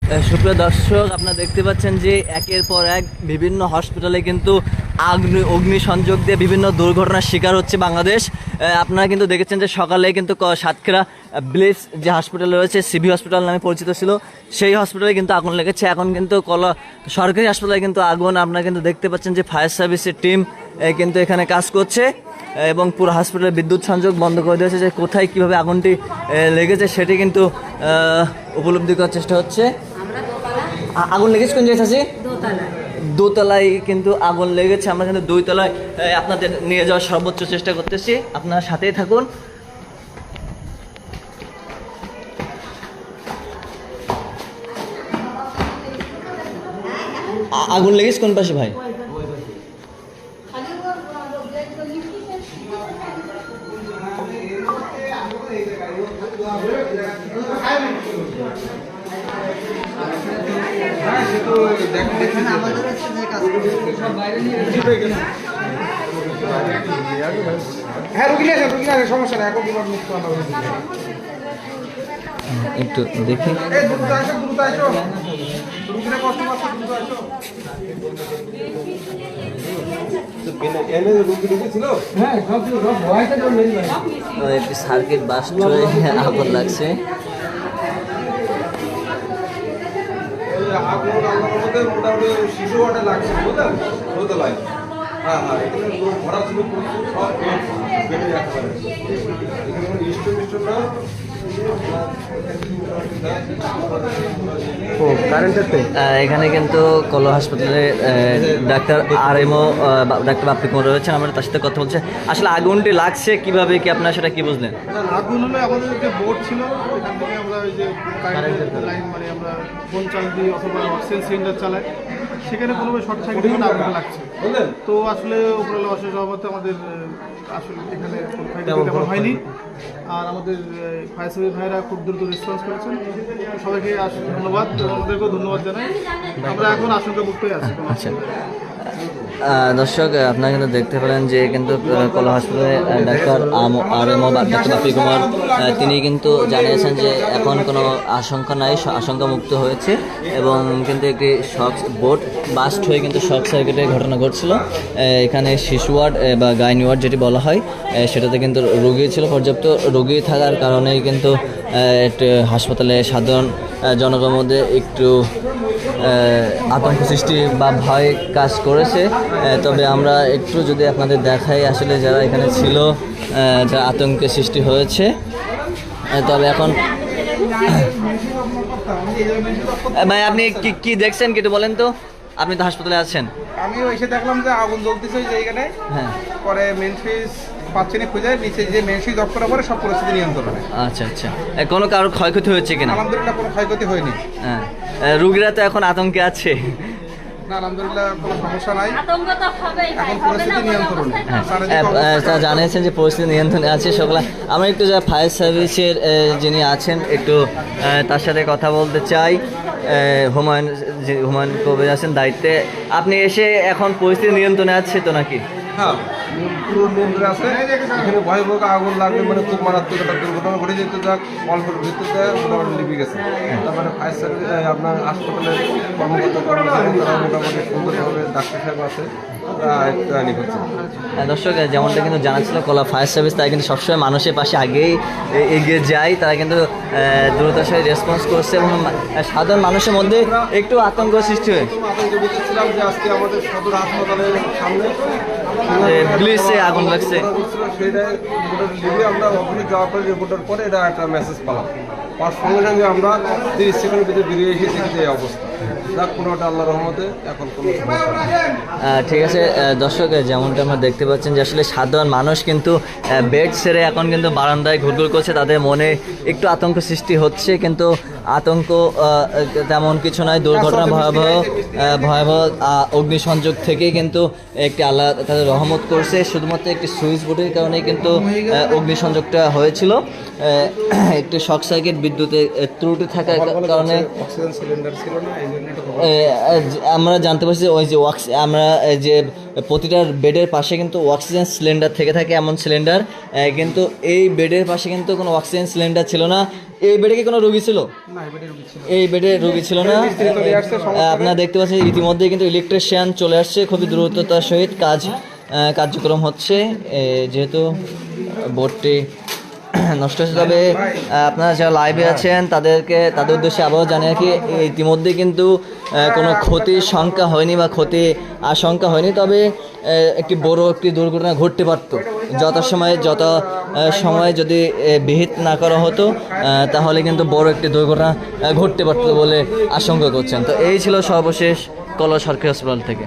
সুপ্রিয় দর্শক, আপনারা দেখতে পাচ্ছেন যে একের পর এক বিভিন্ন হসপিটালে কিন্তু অগ্নিসংযোগ দিয়ে বিভিন্ন দুর্ঘটনার শিকার হচ্ছে বাংলাদেশ। আপনারা কিন্তু দেখেছেন যে সকালে কিন্তু সাতক্ষীরা ব্লিস যে হসপিটাল রয়েছে, সিভি হসপিটাল নামে পরিচিত ছিল, সেই হসপিটালে কিন্তু আগুন লেগেছে। এখন কিন্তু সরকারি হাসপাতালে কিন্তু আগুন, আপনারা কিন্তু দেখতে পাচ্ছেন যে ফায়ার সার্ভিসের টিম কিন্তু এখানে কাজ করছে এবং পুরো হসপিটালে বিদ্যুৎ সংযোগ বন্ধ করে দিয়েছে। যে কোথায় কীভাবে আগুনটি লেগেছে সেটি কিন্তু উপলব্ধি করার চেষ্টা হচ্ছে। আগুন লেগেছে কোন জায়গায় আছে? দোতলায় কিন্তু আগুন লেগেছে। আমরা কিন্তু দুইতলায় আপনাদের নিয়ে যাওয়ার সর্বোচ্চ চেষ্টা করতেছি, আপনারা সাথেই থাকুন। আগুন লেগেছে কোন পাশে ভাই? একটু দেখি। একটি সার্কিট বাস্ট হয়ে আগুন লাগছে। মোটামুটি শিশু ওয়ার্ডে লাগছে, বুঝলেন? দোতলায়। হ্যাঁ, এখানে ভরা ছিল, সব বেড়ে রাখতে পারে। এখানে স্টোর না এখানে কিন্তু কলো হাসপাতালে ডাক্তার ডাক্তার বাপ্পি কুমার রয়েছেন। আমরা তার সাথে কথা বলছি। আসলে আগুনটি লাগছে কিভাবে, কি আপনার সেটা কি বুঝলেন? আগুন হলে আমাদের যে বোর্ড ছিল, এখান থেকে আমরা ওই যে কারেন্টের লাইন মানে আমরা ফোন চার্জ দিই অথবা অক্সিজেন সিলিন্ডার চালাই, সেখানে কোনোভাবে শর্ট সার্কিট করে আগুন লাগছে। তো আসলে উপরওয়ালা অশেষ রহমতে আমাদের আসলে এখানে তেমন হয়নি। আর আমাদের ফায়ার সার্ভিস ভাইরা খুব দ্রুত রেসপন্স করেছেন। সবাইকে ধন্যবাদ, আমাদেরকেও ধন্যবাদ জানাই। আমরা এখন আশঙ্কামুক্তই আছি। আচ্ছা দর্শক, আপনারা কিন্তু দেখতে পেলেন যে কিন্তু কলো হাসপাতালে ডাক্তার ডাক্তার বাপ্পি কুমার তিনি কিন্তু জানিয়েছেন যে এখন কোনো আশঙ্কা নাই, আশঙ্কা মুক্ত হয়েছে এবং কিন্তু একটি বোর্ড বাস্ট হয়ে কিন্তু শর্ট সার্কিটের ঘটনা ঘটছিল। এখানে শিশু ওয়ার্ড বা গাইনি ওয়ার্ড যেটি বলা হয়, সেটাতে কিন্তু রোগী ছিল, পর্যাপ্ত রোগী থাকার কারণেই কিন্তু হাসপাতালে সাধারণ জনগণের মধ্যে একটু আতঙ্ক সৃষ্টি বা ভয় কাজ করেছে। তবে আমরা একটু যদি আপনাদের দেখাই আসলে যারা এখানে ছিল, যা আতঙ্কের সৃষ্টি হয়েছে। তবে এখন ভাই আপনি কি দেখছেন কি একটু বলেন তো? আপনি তো হাসপাতালে আছেন। আমিও এসে দেখলাম যে আগুন জ্বলতেছে এইখানে। হ্যাঁ, পরে মেন সুইচ পাচ্ছি না, খুঁজে নিচে যে মেন সুইচ অফ করার পরে সব পরিস্থিতি নিয়ন্ত্রণে। আচ্ছা, কোনো কারোর ক্ষয়ক্ষতি হয়েছে কিনা? আলহামদুলিল্লাহ কোনো ক্ষয়ক্ষতি হয়নি। হ্যাঁ, রোগীরা তো এখন আতঙ্কে আছে। না, আলহামদুলিল্লাহ কোনো সমস্যা নাই, এখন পরিস্থিতি নিয়ন্ত্রণে। তারা জানিয়েছেন যে পরিস্থিতি নিয়ন্ত্রণে আছে সকলে। আমরা একটু যা ফায়ার সার্ভিসের যিনি আছেন একটু তার সাথে কথা বলতে চাই। হুমায়ুন কবির আছেন দায়িত্বে। আপনি এসে এখন পরিস্থিতি নিয়ন্ত্রণে আছে তো নাকি? হ্যাঁ, পুরো নিয়ন্ত্রণে আছে। এখানে ভয়াবহ আগুন লাগবে, মানে খুব মারাত্মক একটা দুর্ঘটনা ঘটে যেতে যাক, অল্পের ভিত্তিতে মোটামুটি লিপে গেছে। তারপরে ফায়ার সার্ভিস আপনার হাসপাতালের কর্মকর্তা কর্মচারী তারা মোটামুটি সুন্দরভাবে, ডাক্তার সাহেব আছে, দর্শক যেমনটা কিন্তু জানাচ্ছিল কলা ফায়ার সার্ভিস, তারা কিন্তু সবসময় মানুষের পাশে আগেই এগিয়ে যায়। তারা কিন্তু দ্রুততার সাথে রেসপন্স করছে এবং সাধারণ মানুষের মধ্যে একটু আতঙ্ক সৃষ্টি হয়। ছিলাম যে আজকে আমাদের সদর হাসপাতালের সামনে ব্লিচে আগুন লাগছে, সেটাই আমরা অফিসে যাওয়ার পরে রিপোর্টের পরে এটা একটা মেসেজ পেলাম। তার সঙ্গে সঙ্গে আমরা 30 সেকেন্ডের ভিতরে বেরিয়ে এসেছি এই অবস্থা। যাক, কোনোটা আল্লাহ রহমতে এখন কোনো ঠিক আছে। দর্শক যেমনটা আমরা দেখতে পাচ্ছেন যে আসলে সাধারণ মানুষ কিন্তু বেড ছেড়ে এখন কিন্তু বারান্দায় ঘুরঘুর করছে, তাদের মনে একটু আতঙ্ক সৃষ্টি হচ্ছে, কিন্তু আতঙ্ক তেমন কিছু নয়। দুর্ঘটনা ভয়াবহ অগ্নিসংযোগ থেকেই কিন্তু একটি আল্লাহ তাদের রহমত করছে। শুধুমাত্র একটি সুইচ বোর্ডের কারণেই কিন্তু অগ্নিসংযোগটা হয়েছিল। একটি শর্ট সার্কিট বিদ্যুতের ত্রুটি থাকার কারণে অক্সিজেন সিলিন্ডার ছিল না, এই জন্য আমরা জানতে পারছি ওই যে আমরা যে প্রতিটা বেডের পাশে কিন্তু অক্সিজেন সিলিন্ডার থেকে থাকে, এমন সিলিন্ডার কিন্তু এই বেডের পাশে কিন্তু কোনো অক্সিজেন সিলিন্ডার ছিল না। এই বেডে কি কোনো রোগী ছিল? না, এবারে রুগী ছিল। এই বেডে রোগী ছিল না। মিস্ত্রি চলে আসছে, সমস্যা নেই। আপনারা দেখতে পাচ্ছেন ইতিমধ্যে কিন্তু ইলেকট্রিশিয়ান চলে আসছে, খুবই দ্রুততার সহিত কার্যক্রম হচ্ছে যেহেতু বোর্ডটি নষ্ট হয়েছে। তবে আপনারা যারা লাইভে আছেন তাদের উদ্দেশ্যে আবারও জানিয়ে রাখি, ইতিমধ্যে কিন্তু কোনো ক্ষতির শঙ্কা হয়নি বা ক্ষতি আশঙ্কা হয়নি। তবে একটি বড় একটি দুর্ঘটনা ঘটতে পারত যত সময় যদি বিহিত না করা হতো, তাহলে কিন্তু বড় একটি দুর্ঘটনা ঘটতে পারত বলে আশঙ্কা করছেন। তো এই ছিল সর্বশেষ কলেজ সরকারি হাসপাতাল থেকে।